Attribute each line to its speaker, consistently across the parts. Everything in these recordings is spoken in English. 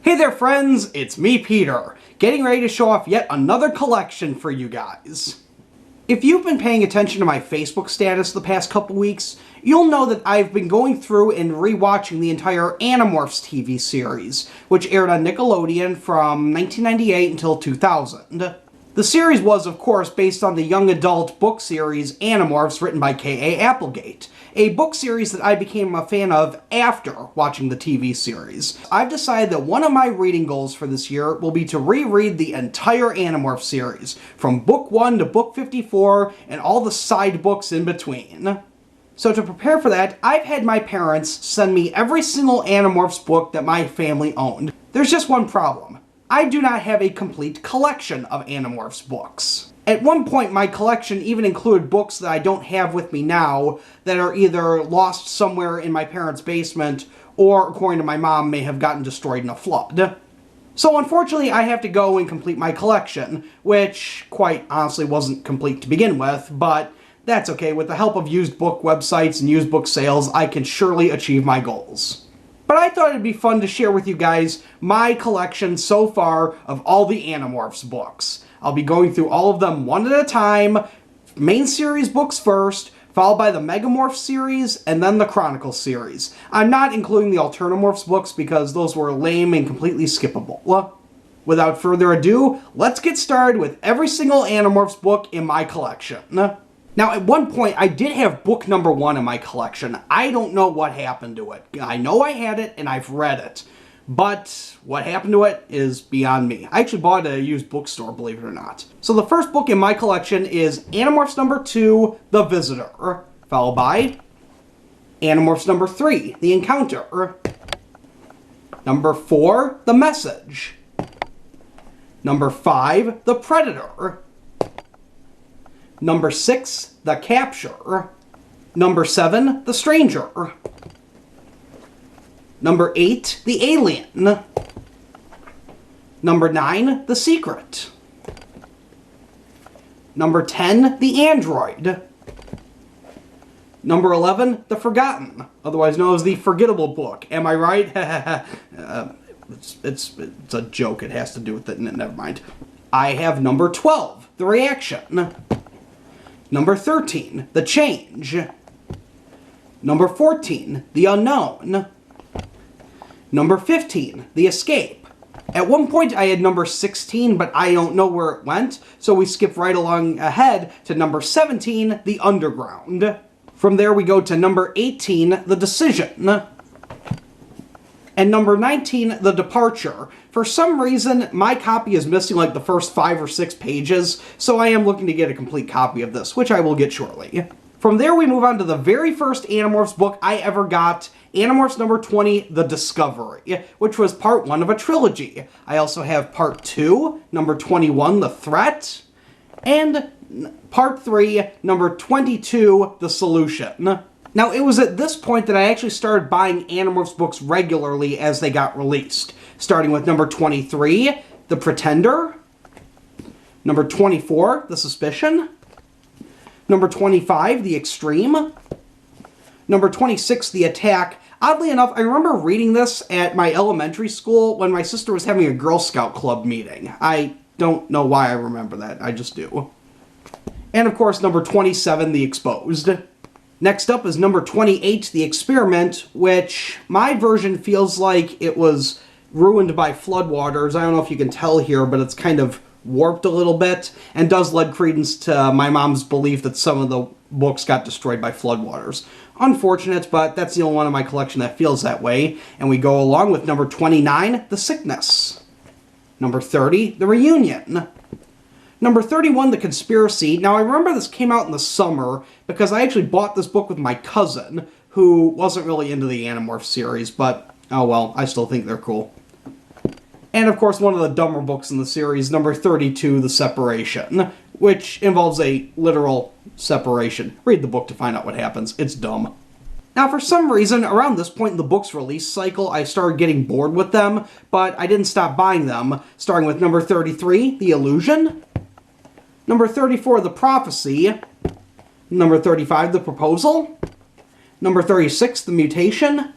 Speaker 1: Hey there friends, it's me Peter, getting ready to show off yet another collection for you guys. If you've been paying attention to my Facebook status the past couple weeks, you'll know that I've been going through and rewatching the entire Animorphs TV series, which aired on Nickelodeon from 1998 until 2000. The series was, of course, based on the young adult book series Animorphs written by K.A. Applegate, a book series that I became a fan of after watching the TV series. I've decided that one of my reading goals for this year will be to reread the entire Animorphs series, from book 1 to book 54 and all the side books in between. So to prepare for that, I've had my parents send me every single Animorphs book that my family owned. There's just one problem. I do not have a complete collection of Animorphs books. At one point, my collection even included books that I don't have with me now that are either lost somewhere in my parents' basement or, according to my mom, may have gotten destroyed in a flood. So unfortunately, I have to go and complete my collection, which, quite honestly, wasn't complete to begin with, but that's okay. With the help of used book websites and used book sales, I can surely achieve my goals. But I thought it'd be fun to share with you guys my collection so far of all the Animorphs books. I'll be going through all of them one at a time, main series books first, followed by the Megamorph series, and then the Chronicle series. I'm not including the Alternamorphs books because those were lame and completely skippable. Without further ado, let's get started with every single Animorphs book in my collection. Now, at one point, I did have book number 1 in my collection. I don't know what happened to it. I know I had it, and I've read it. But what happened to it is beyond me. I actually bought it at a used bookstore, believe it or not. So the first book in my collection is Animorphs number 2, The Visitor. Followed by Animorphs number 3, The Encounter. Number 4, The Message. Number 5, The Predator. Number 6, The Capture. Number 7, The Stranger. Number 8, The Alien. Number 9, The Secret. Number 10, The Android. Number 11, The Forgotten, otherwise known as the Forgettable Book. Am I right? It's a joke. It has to do with it. Never mind. I have number 12, The Reaction. Number 13, The Change. Number 14, The Unknown. Number 15, The Escape. At one point I had number 16, but I don't know where it went, so we skip right along ahead to number 17, The Underground. From there we go to number 18, The Decision. And number 19, The Departure. For some reason, my copy is missing like the first 5 or 6 pages, so I am looking to get a complete copy of this, which I will get shortly. From there, we move on to the very first Animorphs book I ever got, Animorphs number 20, The Discovery, which was part 1 of a trilogy. I also have part 2, number 21, The Threat, and part 3, number 22, The Solution. Now, it was at this point that I actually started buying Animorphs books regularly as they got released, starting with number 23, The Pretender, number 24, The Suspicion, number 25, The Extreme, number 26, The Attack. Oddly enough, I remember reading this at my elementary school when my sister was having a Girl Scout Club meeting. I don't know why I remember that, I just do. And of course, number 27, The Exposed. Next up is number 28, The Experiment, which my version feels like it was ruined by floodwaters. I don't know if you can tell here, but it's kind of warped a little bit, and does lend credence to my mom's belief that some of the books got destroyed by floodwaters. Unfortunate, but that's the only one in my collection that feels that way. And we go along with number 29, The Sickness. Number 30, The Reunion. Number 31, The Conspiracy. Now, I remember this came out in the summer because I actually bought this book with my cousin, who wasn't really into the Animorphs series, but oh well, I still think they're cool. And of course, one of the dumber books in the series, number 32, The Separation, which involves a literal separation. Read the book to find out what happens. It's dumb. Now, for some reason, around this point in the book's release cycle, I started getting bored with them, but I didn't stop buying them, starting with number 33, The Illusion, number 34, The Prophecy, number 35, The Proposal, number 36, The Mutation,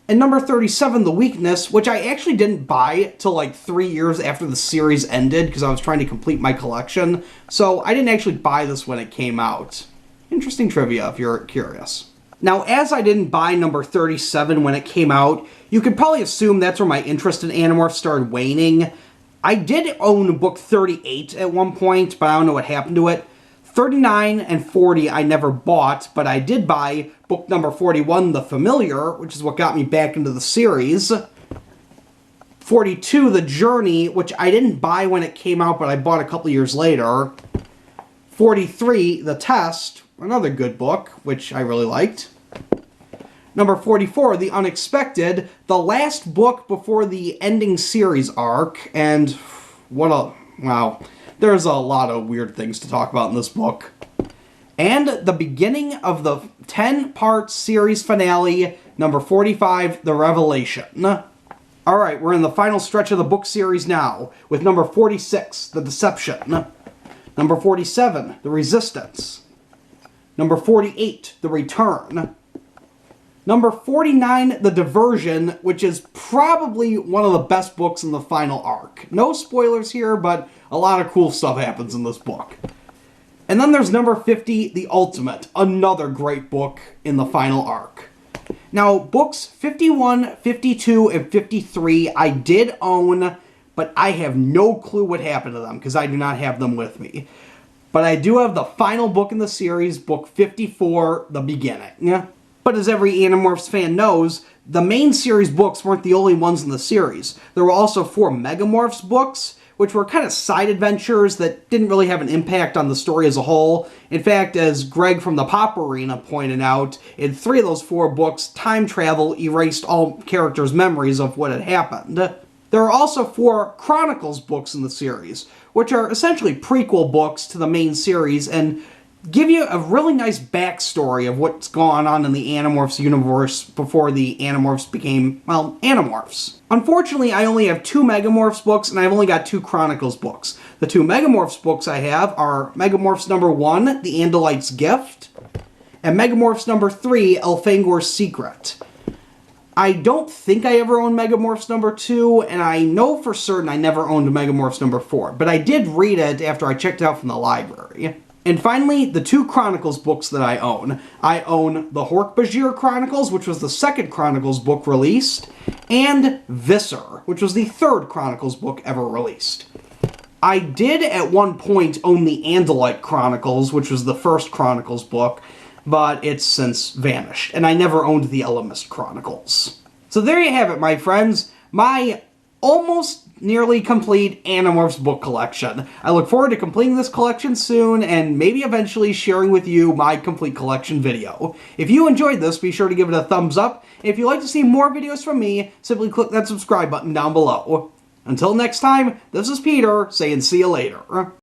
Speaker 1: And number 37, The Weakness, which I actually didn't buy till like 3 years after the series ended because I was trying to complete my collection. So I didn't actually buy this when it came out. Interesting trivia if you're curious. Now, as I didn't buy number 37 when it came out, you could probably assume that's where my interest in Animorphs started waning. I did own book 38 at one point, but I don't know what happened to it. 39 and 40 I never bought, but I did buy book number 41, The Familiar, which is what got me back into the series. 42, The Journey, which I didn't buy when it came out, but I bought a couple years later. 43, The Test, another good book, which I really liked. Number 44, The Unexpected, the last book before the ending series arc, and wow. There's a lot of weird things to talk about in this book. And the beginning of the 10-part series finale, number 45, The Revelation. Alright, we're in the final stretch of the book series now, with number 46, The Deception. Number 47, The Resistance. Number 48, The Return. Number 49, The Diversion, which is probably one of the best books in the final arc. No spoilers here, but a lot of cool stuff happens in this book. And then there's number 50, The Ultimate, another great book in the final arc. Now, books 51, 52, and 53 I did own, but I have no clue what happened to them because I do not have them with me. But I do have the final book in the series, book 54, The Beginning. But as every Animorphs fan knows, the main series books weren't the only ones in the series. There were also 4 Megamorphs books, which were kind of side adventures that didn't really have an impact on the story as a whole. In fact, as Greg from the Pop Arena pointed out, in 3 of those 4 books, time travel erased all characters' memories of what had happened. There are also 4 Chronicles books in the series, which are essentially prequel books to the main series and give you a really nice backstory of what's going on in the Animorphs universe before the Animorphs became, well, Animorphs. Unfortunately, I only have 2 Megamorphs books, and I've only got 2 Chronicles books. The 2 Megamorphs books I have are Megamorphs number 1, The Andalite's Gift, and Megamorphs number 3, Elfangor's Secret. I don't think I ever owned Megamorphs number 2, and I know for certain I never owned Megamorphs number 4, but I did read it after I checked it out from the library. And finally, the 2 Chronicles books that I own. I own the Hork-Bajir Chronicles, which was the 2nd Chronicles book released, and Visser, which was the 3rd Chronicles book ever released. I did at one point own the Andalite Chronicles, which was the 1st Chronicles book, but it's since vanished, and I never owned the Ellimist Chronicles. So there you have it, my friends. My almost nearly complete Animorphs book collection. I look forward to completing this collection soon and maybe eventually sharing with you my complete collection video. If you enjoyed this, be sure to give it a thumbs up. If you'd like to see more videos from me, simply click that subscribe button down below. Until next time, this is Peter saying see you later.